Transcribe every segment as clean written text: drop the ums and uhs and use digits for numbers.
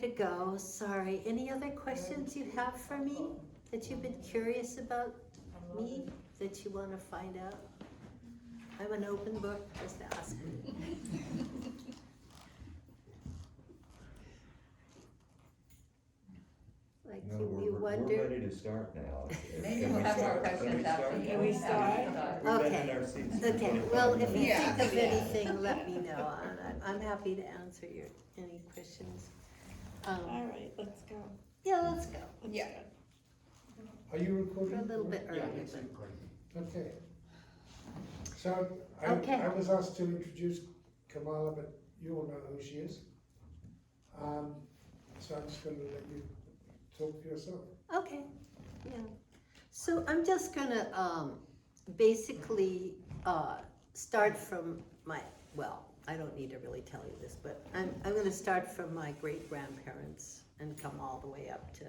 To go, sorry. Any other questions you have for me that you've been curious about me that you want to find out? I'm an open book, just ask me. Like No, you we're wonder. ready to start now. Maybe Can we'll we have more start? questions after you. Can we start? We've been in our seats for Okay, 25 well, if you Yeah. think of Yeah. anything, let me know. I'm happy to answer any questions. All right, let's go. Yeah, let's go. Yeah. Are you We're recording? a little bit Yeah, early, it's but recording. Okay. So, Okay. I was asked to introduce Kamala, but you all know who she is. So I'm just gonna let you talk for yourself. okay, yeah. So I'm just gonna, basically, start from well, I don't need to really tell you this, but I'm gonna start from my great-grandparents and come all the way up to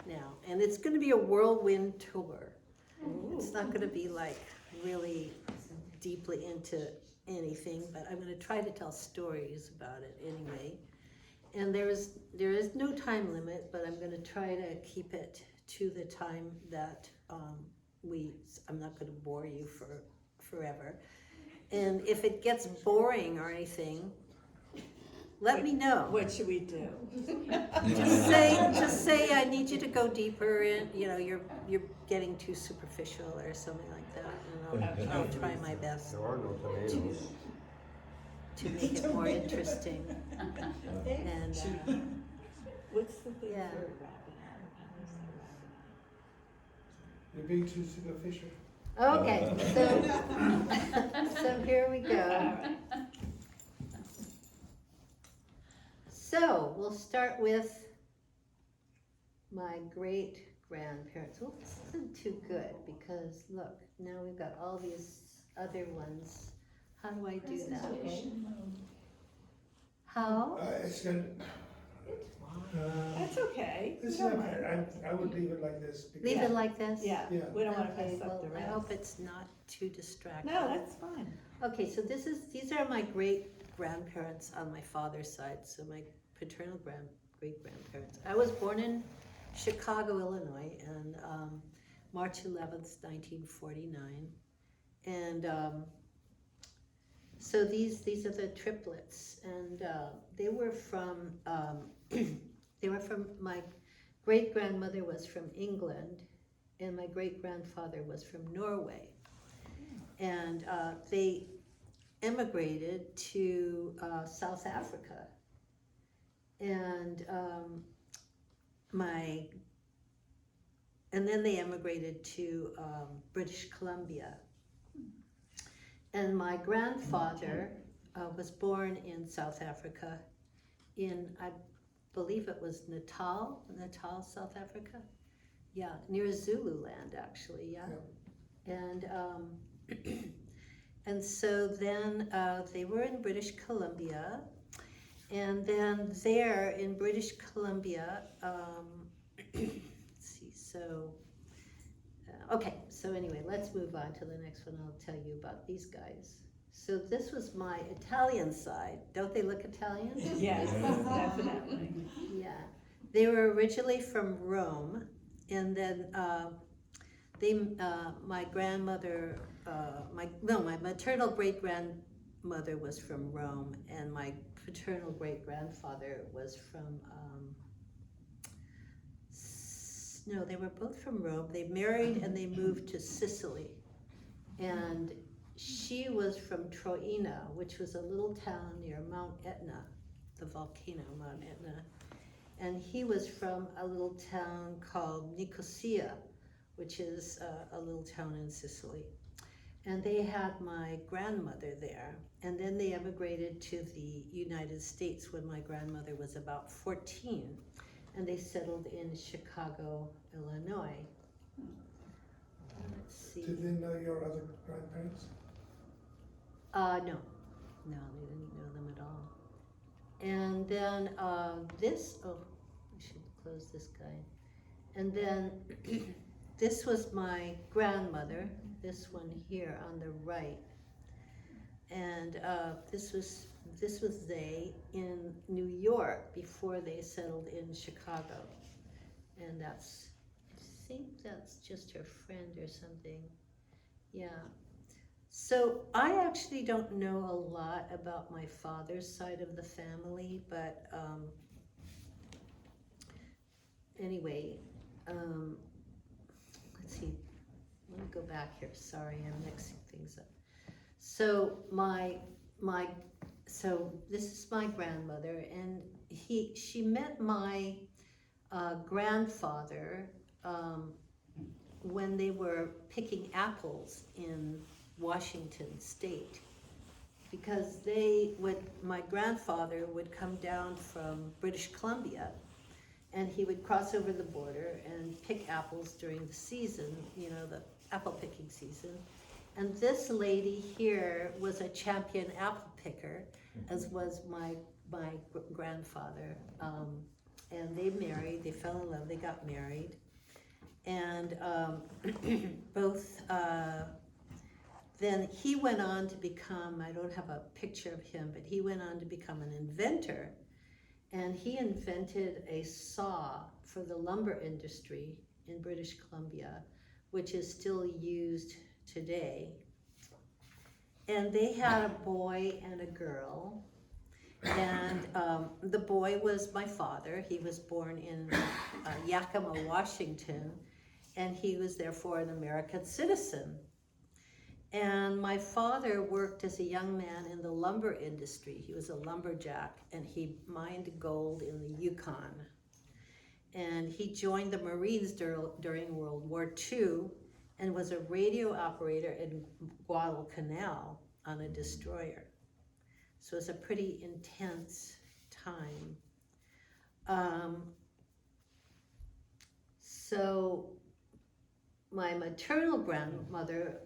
now. And it's gonna be a whirlwind tour. It's not gonna be like really deeply into anything, but I'm gonna try to tell stories about it anyway. And there is no time limit, but I'm gonna try to keep it to the time that I'm not gonna bore you for forever. And if it gets boring or anything, let me know. What should we do? Just say I need you to go deeper in, you're getting too superficial or something like that, and I'll try my best There are no tomatoes. to make it more interesting. And What's the thing Yeah. for You're being too superficial. okay, so here we go. So we'll start with my great-grandparents. Oh, this isn't too good because look, now we've got all these other ones. How do I do that? How? It's gonna. That's okay. This is Don't okay. mind. I would leave it like this. because- Leave it like this? Yeah, Yeah. we don't wanna Okay, mess up the well, I rest. hope it's not too distracting. No, that's fine. Okay, so these are my great-grandparents on my father's side, so my paternal great-grandparents. I was born in Chicago, Illinois, and March 11th, 1949. And so these are the triplets, and they were from my great-grandmother was from England, and my great-grandfather was from Norway. And they emigrated to South Africa. And then they emigrated to British Columbia. And my grandfather was born in South Africa I believe it was Natal, South Africa. Yeah, near Zululand actually, yeah. And and so then they were in British Columbia, and then there in British Columbia, let's see, so, okay, so anyway, let's move on to the next one. I'll tell you about these guys. So this was my Italian side. Don't they look Italian? Yes, definitely. Yeah, they were originally from Rome, and then my grandmother, my maternal great-grandmother was from Rome, and my paternal great-grandfather was from, no, they were both from Rome. They married and they moved to Sicily, and she was from Troina, which was a little town near Mount Etna, the volcano Mount Etna, and he was from a little town called Nicosia, which is a little town in Sicily. And they had my grandmother there, and then they emigrated to the United States when my grandmother was about 14, and they settled in Chicago, Illinois. Let's see. Did they know your other grandparents? No, they didn't know them at all. And then I should close this guy. And then this was my grandmother, this one here on the right. And this was this was they in New York before they settled in Chicago. And that's, I think that's just her friend or something. Yeah. So I actually don't know a lot about my father's side of the family, but anyway, let's see. Let me go back here. Sorry, I'm mixing things up. So so this is my grandmother, and she met my grandfather when they were picking apples in Washington State, because my grandfather would come down from British Columbia, and he would cross over the border and pick apples during the season, the apple picking season. And this lady here was a champion apple picker, as was my grandfather. And they married, they fell in love, they got married. And both, then he went on to become, I don't have a picture of him, but he went on to become an inventor. And he invented a saw for the lumber industry in British Columbia, which is still used today. And they had a boy and a girl. And the boy was my father. He was born in Yakima, Washington, and he was therefore an American citizen. And my father worked as a young man in the lumber industry. He was a lumberjack, and he mined gold in the Yukon. And he joined the Marines during World War II and was a radio operator in Guadalcanal on a destroyer. So it's a pretty intense time. So my maternal grandmother,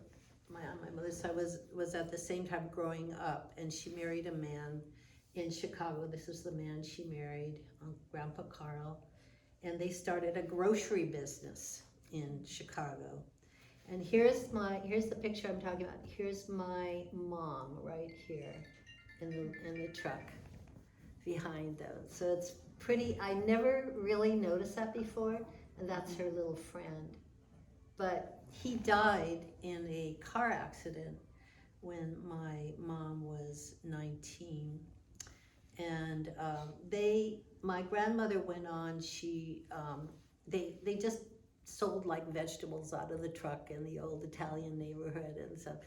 on my mother's side, was at the same time growing up, and she married a man in Chicago. This is the man she married, Grandpa Carl, and they started a grocery business in Chicago. And here's the picture I'm talking about. Here's my mom right here in the truck behind those. So it's pretty, I never really noticed that before, and that's her little friend. But he died in a car accident when my mom was 19. And my grandmother went on, they just sold like vegetables out of the truck in the old Italian neighborhood and stuff.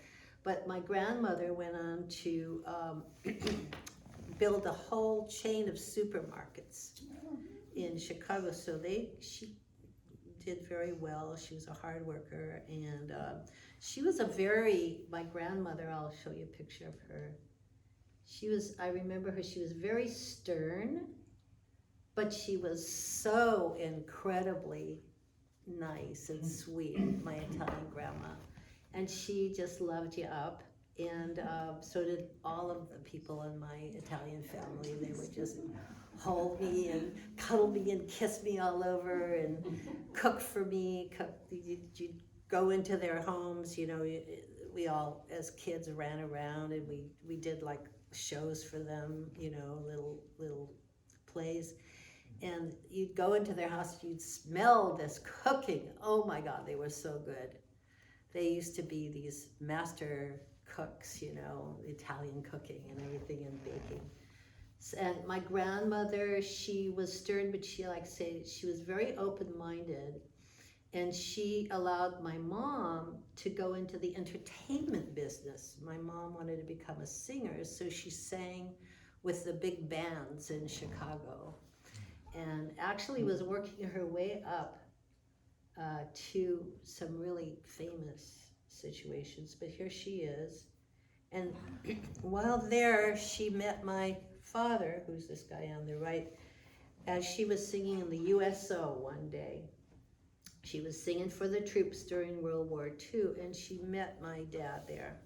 But my grandmother went on to build a whole chain of supermarkets in Chicago. So she did very well. She was a hard worker, and she was my grandmother, I'll show you a picture of her. I remember her, she was very stern, but she was so incredibly nice and sweet, my Italian grandma. And she just loved you up, and so did all of the people in my Italian family. They would just hold me and cuddle me and kiss me all over and cook for me. You'd go into their homes, we all, as kids, ran around, and we did like shows for them, little plays. And you'd go into their house, you'd smell this cooking. Oh my God, they were so good. They used to be these master cooks, Italian cooking and everything, and baking. And my grandmother, she was stern, but she was very open-minded. And she allowed my mom to go into the entertainment business. My mom wanted to become a singer, so she sang with the big bands in Chicago. And actually was working her way up to some really famous situations. But here she is. And while there, she met my father, who's this guy on the right, as she was singing in the USO one day. She was singing for the troops during World War II, and she met my dad there.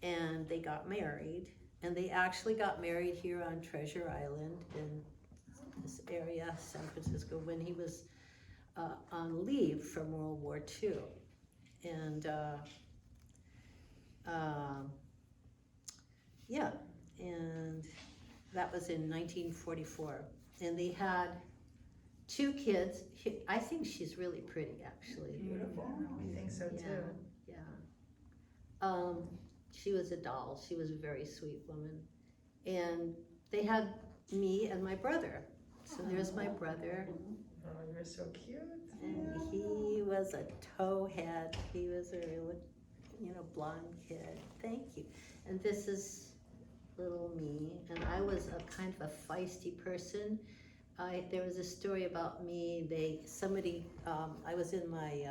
And they got married, and they actually got married here on Treasure Island in this area, San Francisco, when he was on leave from World War II. And and that was in 1944. And they had 2 kids. I think she's really pretty, actually. Beautiful. I think so Yeah, too. yeah. She was a doll. She was a very sweet woman. And they had me and my brother. So there's my brother, Oh, you're so cute. and he was a towhead. He was a real, blonde kid. Thank you. And this is little me, and I was a kind of a feisty person. There was a story about me. I was in my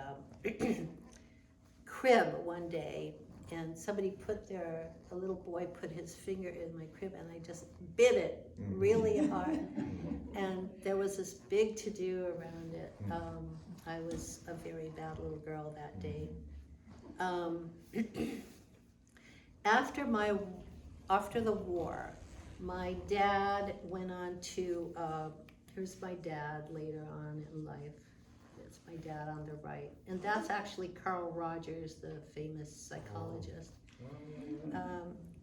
crib one day, and a little boy put his finger in my crib, and I just bit it really hard. And there was this big to-do around it. I was a very bad little girl that day. After the war, my dad went on to, here's my dad later on in life. That's my dad on the right. And that's actually Carl Rogers, the famous psychologist.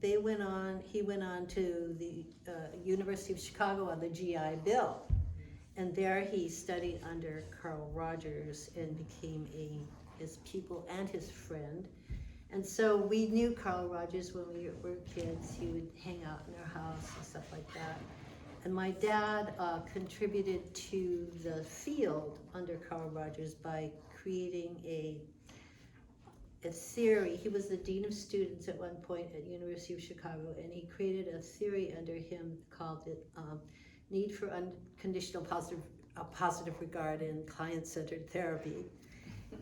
He went on to the University of Chicago on the GI Bill. And there he studied under Carl Rogers and became his pupil and his friend. And so we knew Carl Rogers when we were kids. He would hang out in our house and stuff like that. And my dad contributed to the field under Carl Rogers by creating a theory. He was the dean of students at one point at University of Chicago, and he created a theory under him called it Need for Unconditional Positive Regard in Client-Centered Therapy.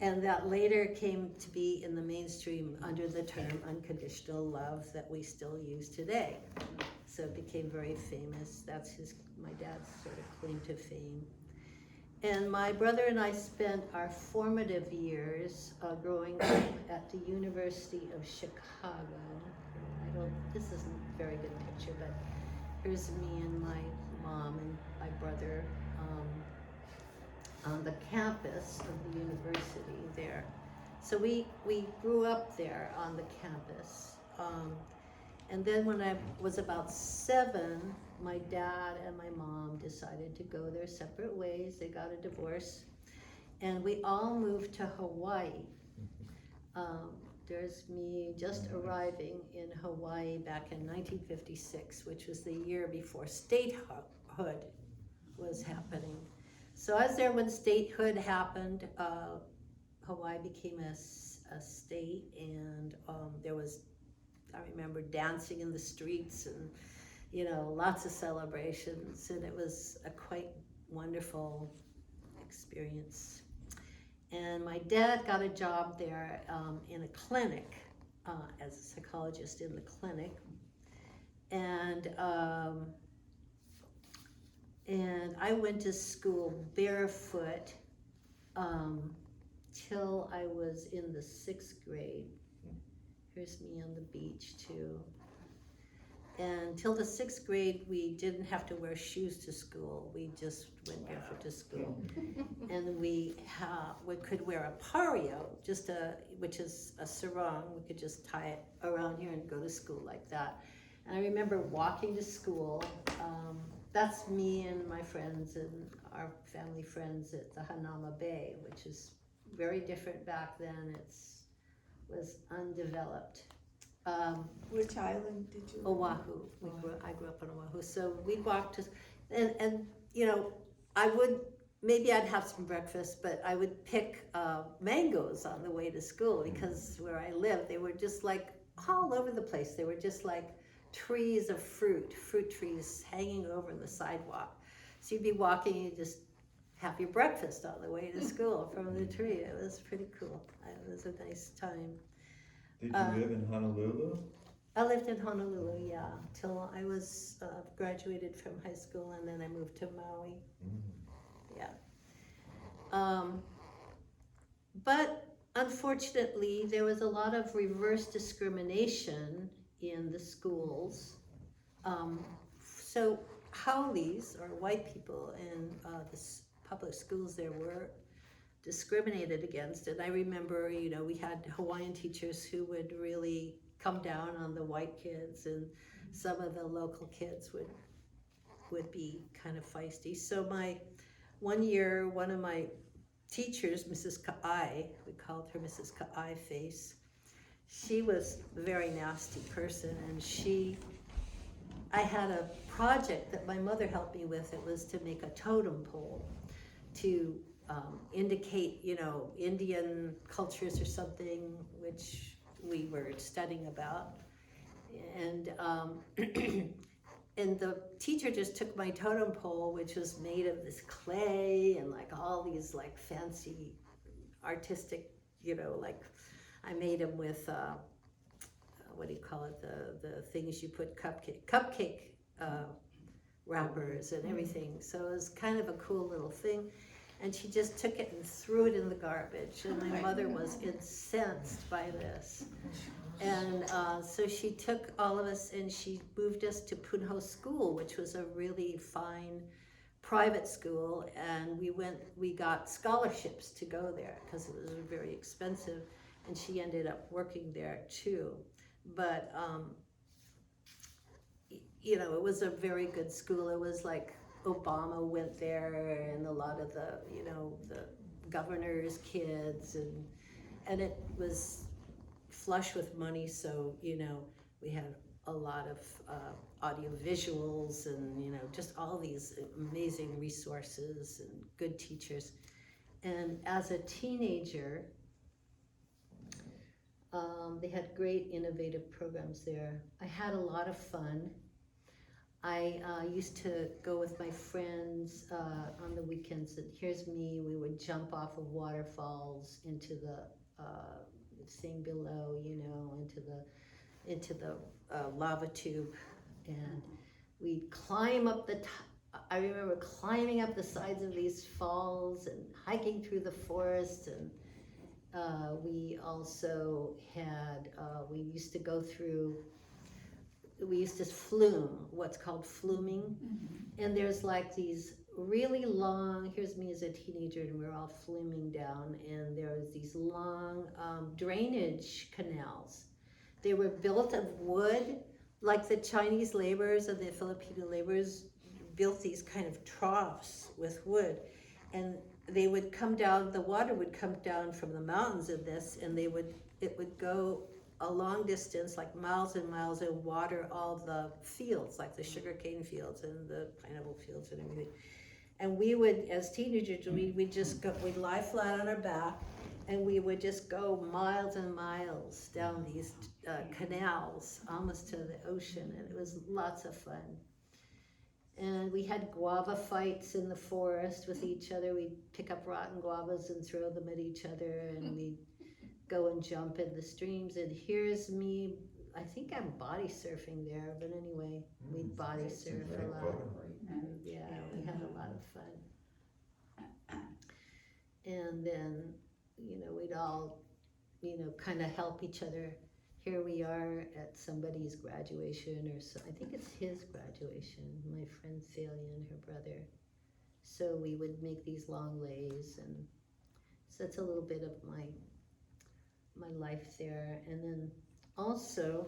And that later came to be in the mainstream under the term unconditional love that we still use today. So it became very famous. That's my dad's sort of claim to fame. And my brother and I spent our formative years growing up at the University of Chicago. This isn't a very good picture, but here's me and my mom and my brother on the campus of the university there. So we grew up there on the campus. And then when I was about 7, my dad and my mom decided to go their separate ways. They got a divorce, and we all moved to Hawaii. There's me just arriving in Hawaii back in 1956, which was the year before statehood was happening. So I was there when statehood happened. Hawaii became a state, and I remember dancing in the streets and, lots of celebrations, and it was a quite wonderful experience. And my dad got a job there in a clinic, as a psychologist in the clinic. And I went to school barefoot till I was in the 6th grade. Here's me on the beach too. And till the 6th grade, we didn't have to wear shoes to school. We just went barefoot to school. And we could wear a pario, which is a sarong. We could just tie it around here and go to school like that. And I remember walking to school. That's me and my friends and our family friends at the Hanauma Bay, which is very different back then. It was undeveloped. Which island did you? Oahu. I grew up on Oahu. So we'd walk to, and maybe I'd have some breakfast, but I would pick mangoes on the way to school, because where I lived, they were just like all over the place. They were just like trees of fruit trees hanging over the sidewalk. So you'd be walking, you just have your breakfast on the way to school from the tree. It was pretty cool. It was a nice time. Did you live in Honolulu? I lived in Honolulu, yeah, till I was graduated from high school, and then I moved to Maui. Yeah. But unfortunately, there was a lot of reverse discrimination in the schools. So haoles, or white people in the public schools there, were discriminated against. And I remember, we had Hawaiian teachers who would really come down on the white kids and some of the local kids would be kind of feisty. So one year, one of my teachers, Mrs. Ka'ai, we called her Mrs. Ka'ai Face, she was a very nasty person, and I had a project that my mother helped me with. It was to make a totem pole to indicate, Indian cultures or something, which we were studying about. And and the teacher just took my totem pole, which was made of this clay and like all these like fancy artistic, like I made them with what do you call it, the things you put cupcake wrappers and everything. So it was kind of a cool little thing. And she just took it and threw it in the garbage. And my mother was incensed by this. And so she took all of us and she moved us to Punho School, which was a really fine private school. And we got scholarships to go there because it was very expensive. And she ended up working there too. But, it was a very good school. It was like Obama went there and a lot of the, the governor's kids, and it was flush with money. So, we had a lot of audio visuals and, just all these amazing resources and good teachers. And as a teenager, they had great innovative programs there. I had a lot of fun. I used to go with my friends on the weekends, and here's me, we would jump off of waterfalls into the thing below, into the lava tube, and we'd climb up I remember climbing up the sides of these falls and hiking through the forest, and we also had, we used to flume, what's called fluming. And there's like these really long, here's me as a teenager and we're all fluming down, and there's these long drainage canals. They were built of wood, like the Chinese laborers and the Filipino laborers built these kind of troughs with wood. And they would come down, the water would come down from the mountains in this, and it would go a long distance, like miles and miles, and water all the fields, like the sugarcane fields and the pineapple fields and everything. And we would, as teenagers, we'd lie flat on our back, and we would just go miles and miles down these canals, almost to the ocean, and it was lots of fun. And we had guava fights in the forest with each other. We'd pick up rotten guavas and throw them at each other, and we'd go and jump in the streams. And here's me, I think I'm body surfing there, but anyway, we'd body surf a lot. Yeah, we had a lot of fun. And then, we'd all, kind of help each other. Here we are at somebody's graduation, or so, I think it's his graduation, my friend Celia and her brother. So we would make these long lays, and so that's a little bit of my life there. And then also,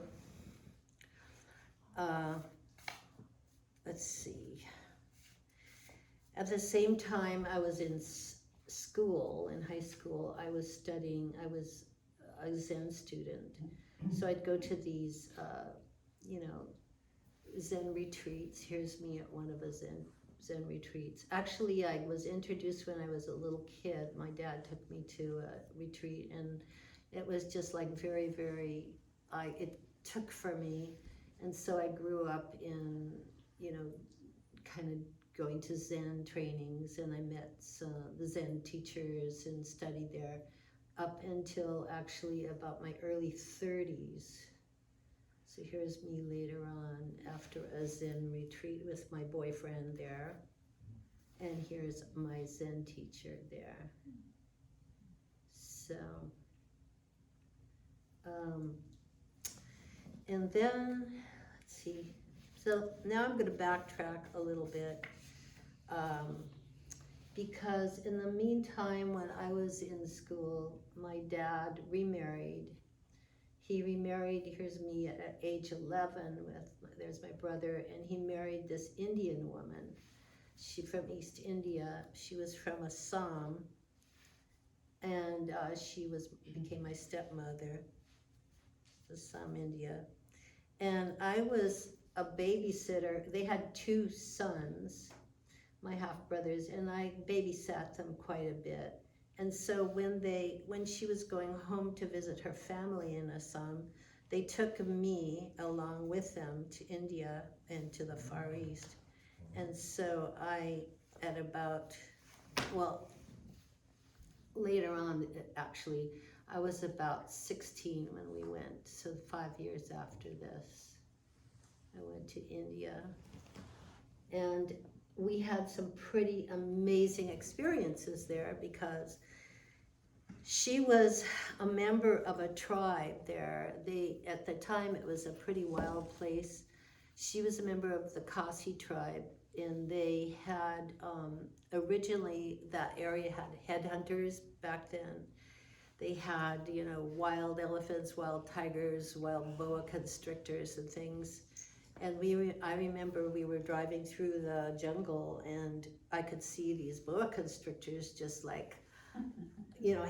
let's see, at the same time I was in school, in high school, I was studying, I was a Zen student. So I'd go to these, Zen retreats. Here's me at one of the Zen retreats. Actually, I was introduced when I was a little kid. My dad took me to a retreat, and it was just like very, very, it took for me. And so I grew up in, kind of going to Zen trainings, and I met the Zen teachers and studied there up until actually about my early 30s. So here's me later on after a Zen retreat with my boyfriend there. And here's my Zen teacher there. So, and then, let's see. So now I'm gonna backtrack a little bit. Because in the meantime, when I was in school, my dad remarried. he remarried, here's me at age 11 there's my brother, and he married this Indian woman. She from East India. She was from Assam, and she became my stepmother, Assam, India. And I was a babysitter. They had 2 sons, my half brothers, and I babysat them quite a bit. And so when she was going home to visit her family in Assam, they took me along with them to India and to the Far East. And so later on, actually, I was about 16 when we went, so 5 years after this, I went to India. And we had some pretty amazing experiences there because she was a member of a tribe there. At the time, it was a pretty wild place. She was a member of the Khasi tribe, and they had, originally that area had headhunters back then. They had, wild elephants, wild tigers, wild boa constrictors and things. And I remember we were driving through the jungle, and I could see these boa constrictors just like,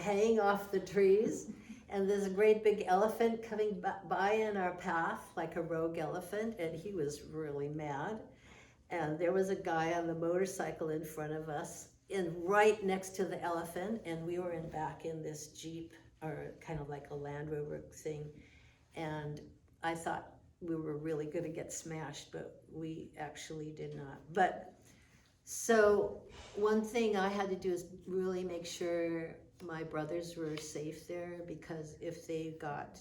hanging off the trees. And there's a great big elephant coming by in our path, like a rogue elephant, and he was really mad. And there was a guy on the motorcycle in front of us, and right next to the elephant, and we were back in this Jeep, or kind of like a Land Rover thing. And I thought we were really going to get smashed, but we actually did not. But so one thing I had to do is really make sure my brothers were safe there, because if they got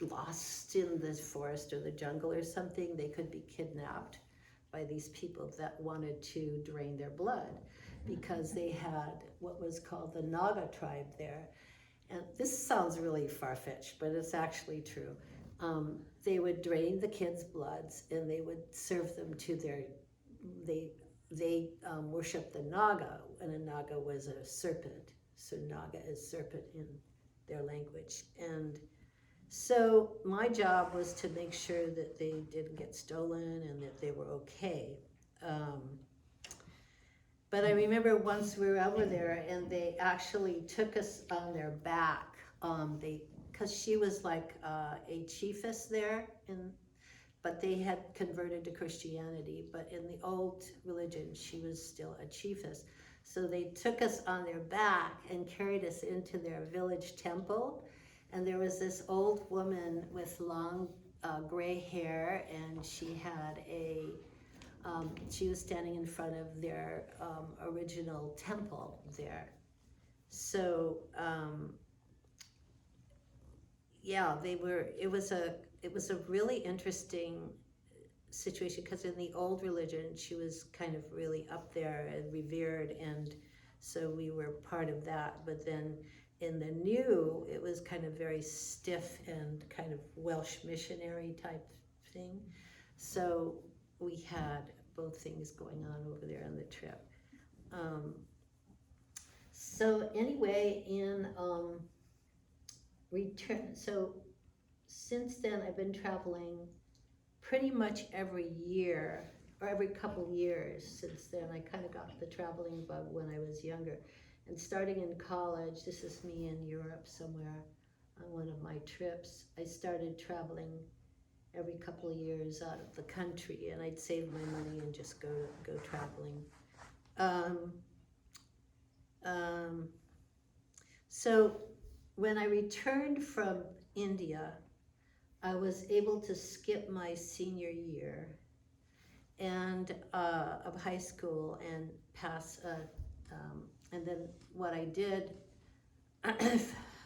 lost in the forest or the jungle or something, they could be kidnapped by these people that wanted to drain their blood, because they had what was called the Naga tribe there. And this sounds really far-fetched, but it's actually true. They would drain the kids' bloods, and they would serve them to they worshiped the Naga, and a Naga was a serpent. So Naga is serpent in their language. And so my job was to make sure that they didn't get stolen and that they were okay. But I remember once we were over there, and they actually took us on their back. Because she was like a chiefess there, but they had converted to Christianity. But in the old religion, she was still a chiefess. So they took us on their back and carried us into their village temple. And there was this old woman with long gray hair, and she had she was standing in front of their original temple there. So it was a really interesting situation, because in the old religion, she was kind of really up there and revered, and so we were part of that. But then in the new, it was kind of very stiff and kind of Welsh missionary type thing. So we had both things going on over there on the trip. So anyway, in return, so since then I've been traveling pretty much every year, or every couple years since then. I kind of got the traveling bug when I was younger. And starting in college, this is me in Europe somewhere on one of my trips, I started traveling every couple of years out of the country, and I'd save my money and just go traveling. So when I returned from India, I was able to skip my senior year of high school and pass. And then what I did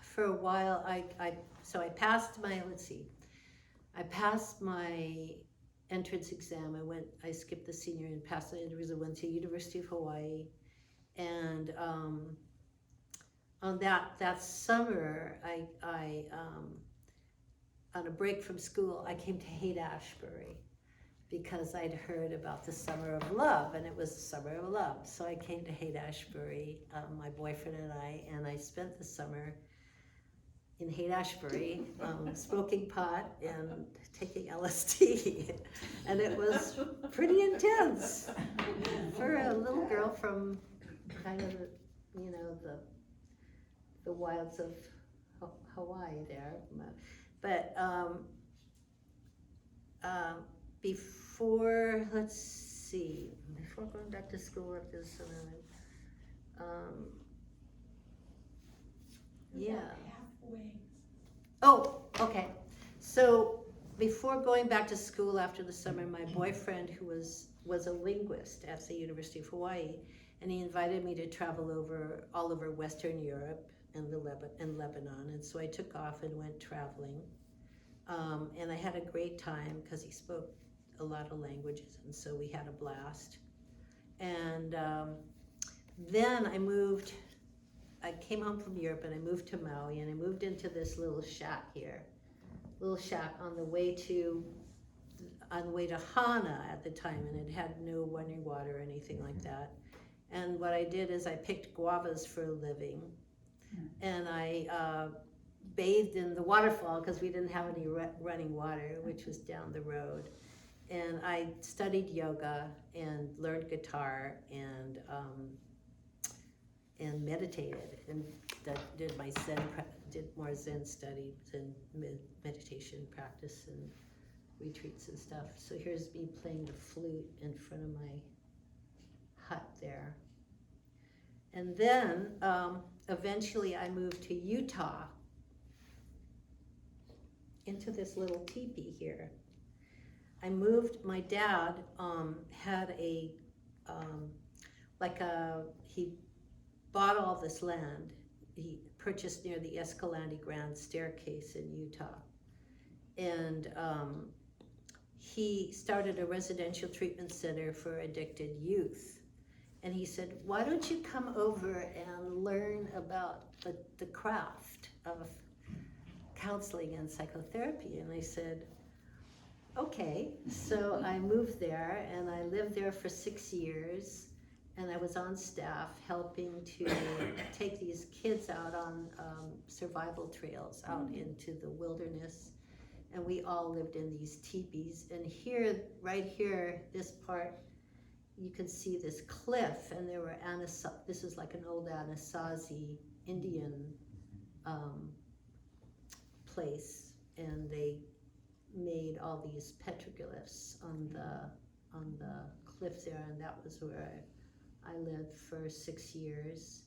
for a while, I passed my. I passed my entrance exam. I skipped the senior and passed the entrance. I went to University of Hawaii, and on that summer, I on a break from school, I came to Haight-Ashbury, because I'd heard about the Summer of Love, and it was the Summer of Love. So I came to Haight-Ashbury, my boyfriend and I spent the summer in Haight-Ashbury, smoking pot and taking LSD. And it was pretty intense for a little girl from kind of, you know, the wilds of Hawaii there. But before, let's see, before going back to school after the summer, yeah. Oh, okay. So before going back to school after the summer, my boyfriend, who was a linguist at the University of Hawaii, and he invited me to travel all over Western Europe and Lebanon. And so I took off and went traveling. And I had a great time because he spoke a lot of languages, and so we had a blast. And then I came home from Europe and I moved to Maui, and I moved into this little shack here. Little shack on the way to Hana at the time, and it had no running water or anything like that. And what I did is I picked guavas for a living, and I bathed in the waterfall because we didn't have any running water, which was down the road. And I studied yoga and learned guitar and meditated and did more Zen study, Zen meditation practice and retreats and stuff. So here's me playing the flute in front of my hut there. And then eventually I moved to Utah, into this little teepee here. My dad had he bought all this land. He purchased near the Escalante Grand Staircase in Utah. And he started a residential treatment center for addicted youth. And he said, why don't you come over and learn about the craft of counseling and psychotherapy? And I said, okay. So I moved there and I lived there for 6 years, and I was on staff helping to take these kids out on survival trails out into the wilderness. And we all lived in these teepees. And here, right here, this part, you can see this cliff, and there were this is like an old Anasazi Indian place, and they made all these petroglyphs on the cliff there, and that was where I lived for 6 years.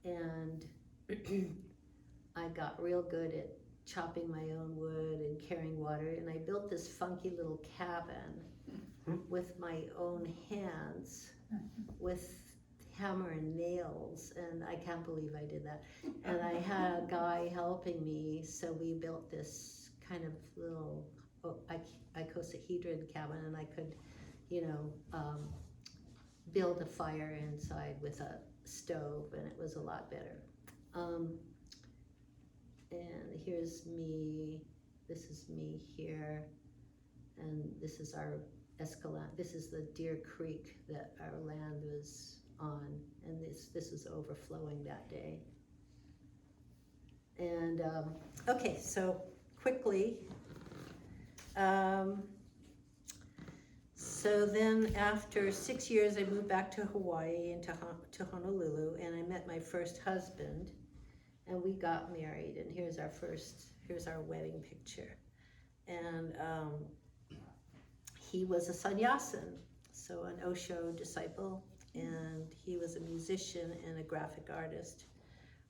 And I got real good at chopping my own wood and carrying water, and I built this funky little cabin with my own hands with hammer and nails, and I can't believe I did that. And I had a guy helping me, so we built this kind of little icosahedron cabin, and I could, build a fire inside with a stove, and it was a lot better. And here's me, this is me here, and this is our Escalante. This is the Deer Creek that our land was on, and this is overflowing that day. And okay, so quickly, so then after 6 years, I moved back to Hawaii and to Honolulu, and I met my first husband, and we got married. And here's our wedding picture. And he was a sannyasin, so an Osho disciple, and he was a musician and a graphic artist.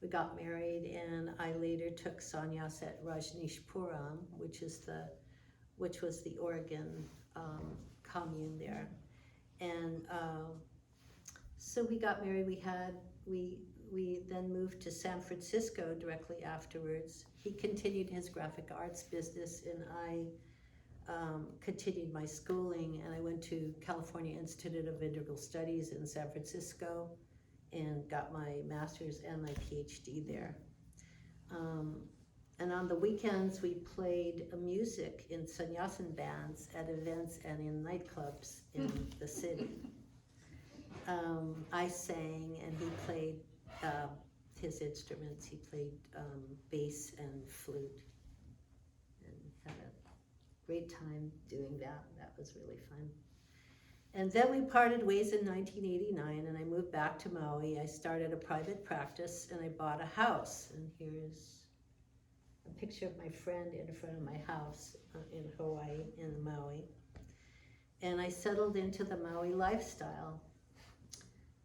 We got married, and I later took sannyas at Rajneeshpuram, which was the Oregon commune there. And so we got married. We then moved to San Francisco directly afterwards. He continued his graphic arts business, and I continued my schooling, and I went to California Institute of Integral Studies in San Francisco and got my master's and my PhD there. And on the weekends, we played music in sannyasin bands at events and in nightclubs in the city. I sang, and he played his instruments. He played bass and flute, and had a great time doing that. That was really fun. And then we parted ways in 1989, and I moved back to Maui. I started a private practice, and I bought a house. And here's a picture of my friend in front of my house in Hawaii, in Maui. And I settled into the Maui lifestyle.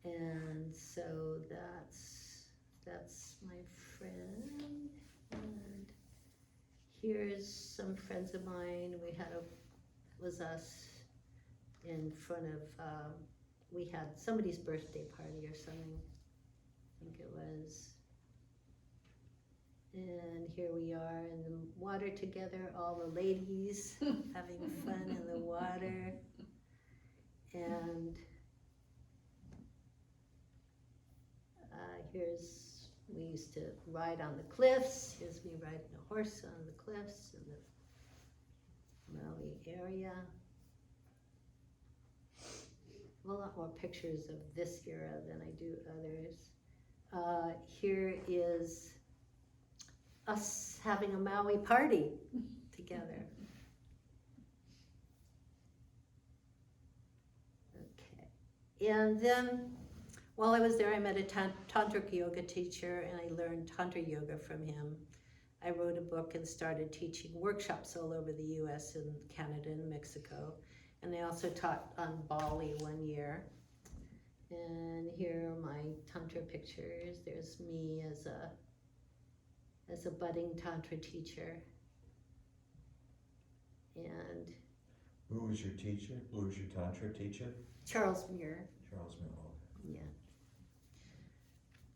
And so that's my friend. And here's some friends of mine. It was us in front of, we had somebody's birthday party or something, I think it was. And here we are in the water together, all the ladies having fun in the water. And we used to ride on the cliffs. Here's me riding a horse on the cliffs in the Maui area. A lot more pictures of this era than I do others. Here is us having a Maui party together. Okay. And then while I was there, I met a tantric yoga teacher, and I learned tantra yoga from him. I wrote a book and started teaching workshops all over the US and Canada and Mexico. And I also taught on Bali 1 year. And here are my tantra pictures. There's me as a budding tantra teacher. And Who was your teacher? Who was your tantra teacher? Charles Muir. Charles Miller. Yeah.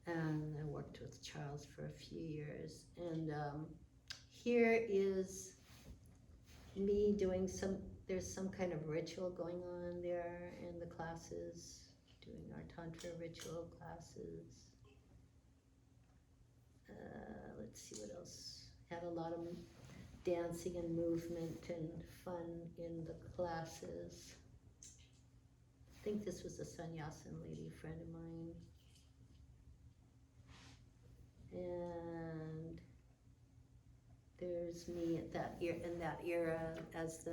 And I worked with Charles for a few years. And here is me doing there's some kind of ritual going on there in the classes, doing our tantra ritual classes. Let's see what else. Had a lot of dancing and movement and fun in the classes. I think this was a sannyasin lady friend of mine. And there's me at in that era as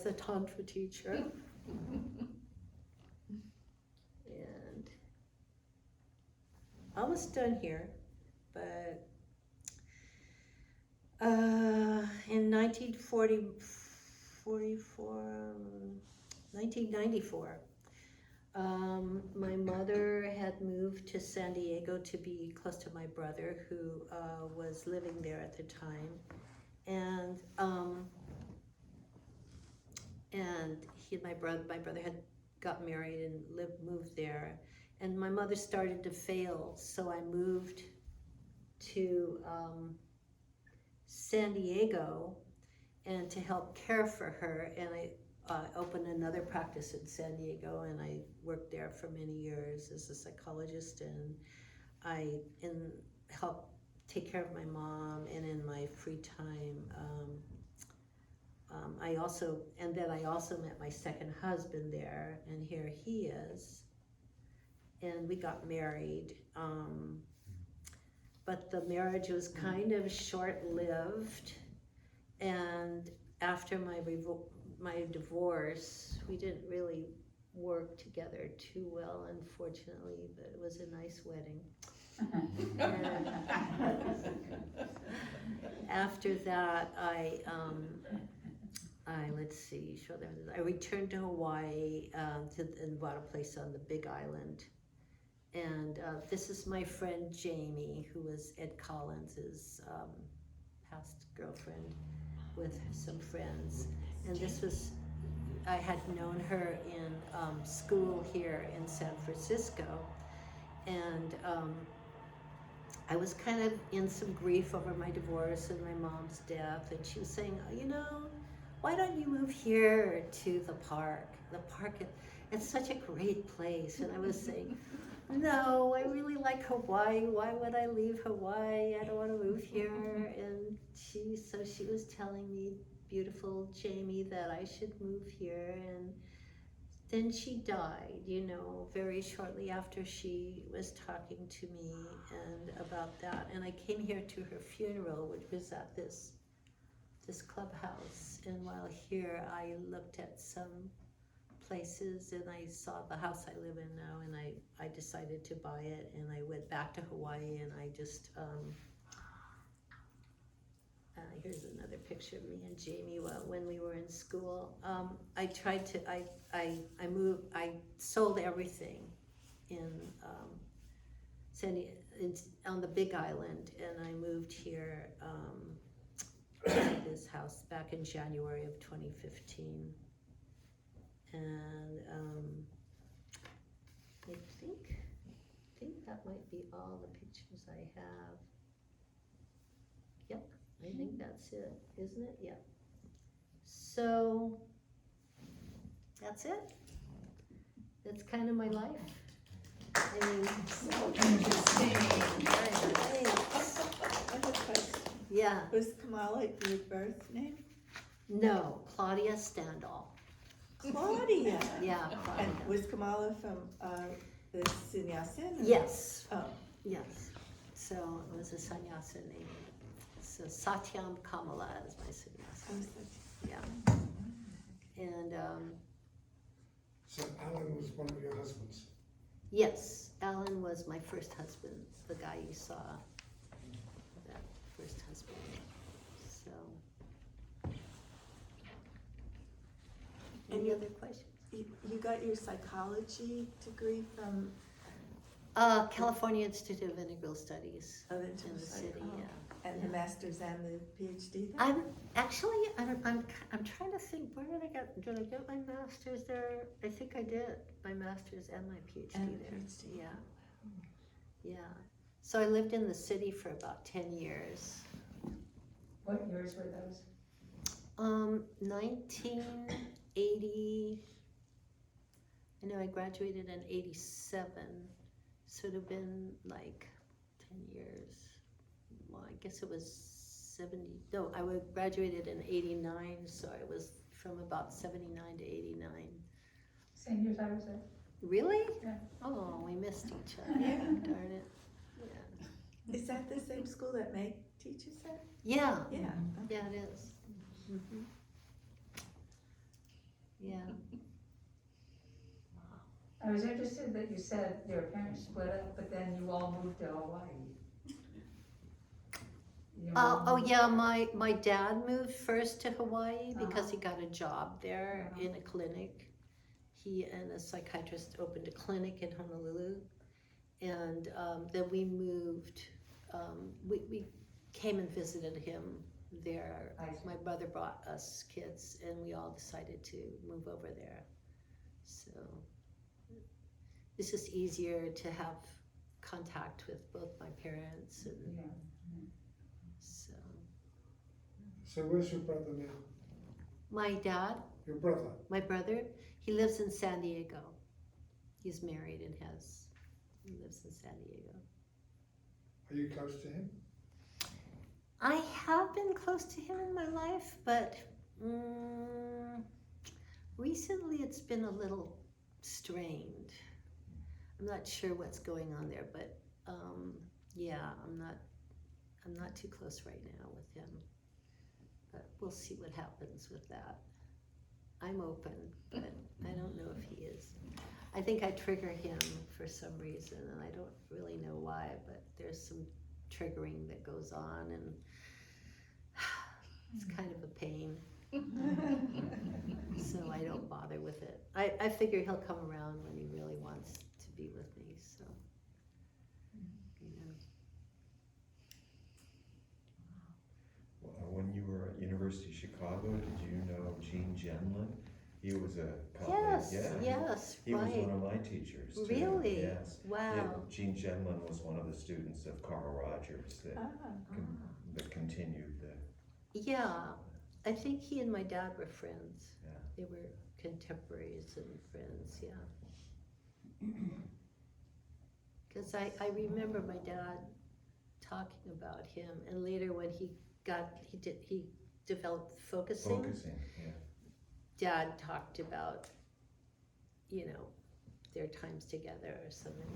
the tantra teacher. And almost done here, but in 1994, my mother had moved to San Diego to be close to my brother, who was living there at the time, and my brother had got married and moved there, and my mother started to fail, so I moved to San Diego and to help care for her, and I opened another practice in San Diego, and I worked there for many years as a psychologist, and I helped take care of my mom, and in my free time, I also met my second husband there, and here he is, and we got married, but the marriage was kind of short-lived, and after my divorce, we didn't really work together too well, unfortunately, but it was a nice wedding. And after that, I returned to Hawaii and bought a place on the Big Island. And this is my friend Jamie, who was Ed Collins's past girlfriend, with some friends. And I had known her in school here in San Francisco. And I was kind of in some grief over my divorce and my mom's death. And she was saying, why don't you move here to the park? The park, it's such a great place. And I was saying, no, I really like Hawaii. Why would I leave Hawaii? I don't want to move here. And she was telling me, beautiful Jamie, that I should move here. And then she died, you know, very shortly after she was talking to me and about that. And I came here to her funeral, which was at this clubhouse. And while here, I looked at some places and I saw the house I live in now, and I decided to buy it, and I went back to Hawaii, and I just, here's another picture of me and Jamie when we were in school. I tried to, I sold everything in on the Big Island, and I moved here to this house back in January of 2015. And I think that might be all the pictures I have. Yep, I think that's it, isn't it? Yep. So that's it. That's kind of my life. I mean, So interesting. thanks. I have a question. Yeah, Was Kamala your birth name? no, Claudia Standall. Claudia. Yeah, Claudia. And was Kamala from the Sannyasin? Yes, Oh, yes. So it was a sannyasa name. So Satyam Kamala is my sannyasa. I was such. Yeah. And So Alan was one of your husbands. yes, Alan was my first husband, the guy you saw, that first husband. So, any other questions? You got your psychology degree from California Institute of Integral Studies oh, in the city, yeah. And Yeah. the master's and the PhD there? I'm actually, I'm trying to think, where did I get my master's there? I think I did, my master's and my PhD And there. PhD. Yeah, yeah. So I lived in the city for about 10 years. What years were those? 1980, I know I graduated in 87, so it'd have been like 10 years. Well, I guess it was 70, no, I graduated in 89, so I was from about 79 to 89. Same years I was there. Really? Yeah. Oh, we missed each other, Yeah. darn it. Yeah, Is that the same school that Meg teaches at? yeah, Yeah. yeah, it is. Mhm. Yeah. I was interested that you said your parents split up, but then you all moved to Hawaii. You Oh moved- yeah, my dad moved first to Hawaii because he got a job there in a clinic. He and a psychiatrist opened a clinic in Honolulu, and then we moved. We came and visited him there. I see. My brother brought us kids, and we all decided to move over there. So it's just easier to have contact with both my parents, and Yeah. so. So where's your brother now? My dad, Your brother? my brother, he lives in San Diego. He's married and he lives in San Diego. Are you close to him? I have been close to him in my life, but recently it's been a little strained. I'm not sure what's going on there, but yeah, I'm not too close right now with him. But we'll see what happens with that. I'm open, but I don't know if he is. I think I trigger him for some reason, and I don't really know why, but there's some triggering that goes on, and it's kind of a pain, so I don't bother with it. I figure he'll come around when he really wants to be with me, so, you know. When you were at University of Chicago, did you know Gene Genlin? He was a colleague. Yes, Yeah. yes, He was right. one of my teachers too. Really? Yes. Wow. Yeah, Gene Genlin was one of the students of Carl Rogers that, Ah. that continued the. Yeah, I think he and my dad were friends. Yeah. They were contemporaries and friends, yeah. Because I remember my dad talking about him, and later when he developed focusing. Focusing, yeah. Dad talked about you know, their times together or something.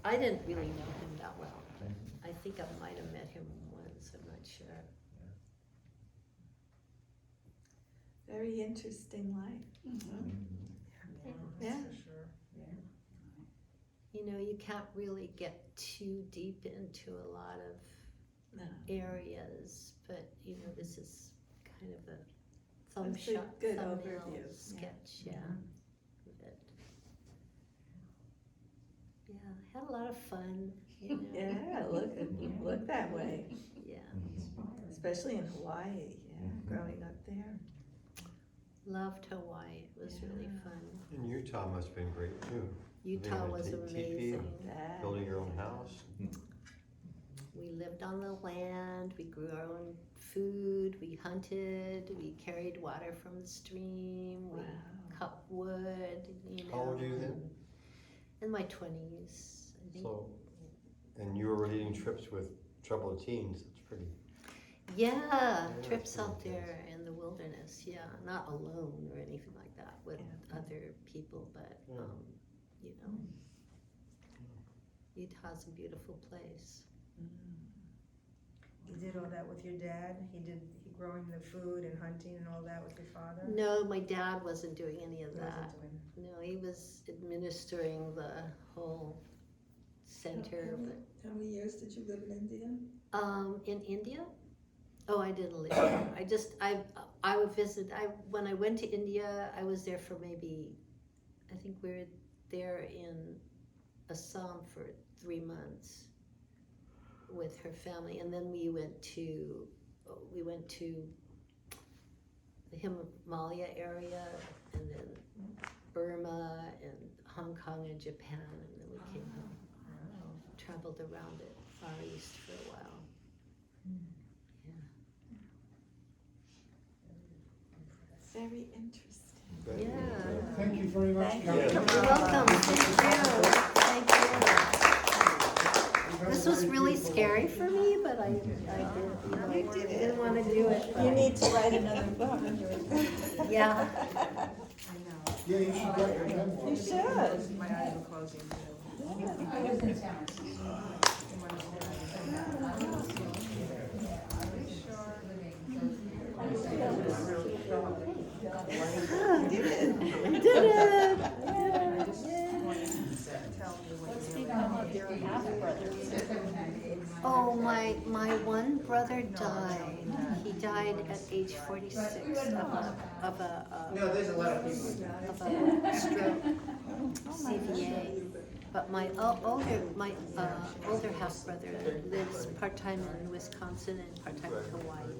I didn't really know him that well. I think I might have met him once, I'm not sure. Very interesting life. Yeah. You know, you can't really get too deep into a lot of No. areas, but you know, this is kind of a That's a good thumbnail overview, yeah. sketch, yeah. of it. Yeah, I had a lot of fun, you know. Yeah, look that way, Yeah, especially in Hawaii, yeah, growing up there. loved Hawaii, it was really Yeah. fun. And Utah must have been great too. Utah Living in a was teepee amazing. and That- Building your own house. We lived on the land, we grew our own food, we hunted, we carried water from the stream, Wow. we cut wood, you know. How old were you then? In my 20s, I think. So, and you were leading trips with troubled teens, that's pretty. Yeah, Yeah, trips that's out pretty there in the wilderness, yeah, not alone or anything like that, with Yeah. other people, but, Yeah. you know. Utah's a beautiful place. You did all that with your dad? He growing the food and hunting and all that with your father? No, my dad wasn't doing any of He that. wasn't doing- No, he was administering the whole center, but, How many years did you live in India? in India? Oh, I didn't live there. I would visit, when I went to India, I was there for maybe, I think we were there in Assam for 3 months with her family, and then we went to the Himalaya area, and then Burma, and Hong Kong, and Japan, and then we came home. Traveled around it Far East for a while. Very interesting. Yeah. Thank you very much, Thank Kamala. you. You're welcome, thank you. This was really scary for me, but I didn't want to do it. You need to write another book. Yeah. Yeah, you should write your memoir. You should. My eyes were closing too. I was in San Francisco. You did. I did it. Oh, my one brother died. He died at age 46 of a stroke, CVA. But my older half brother lives part-time in Wisconsin and part-time in Hawaii.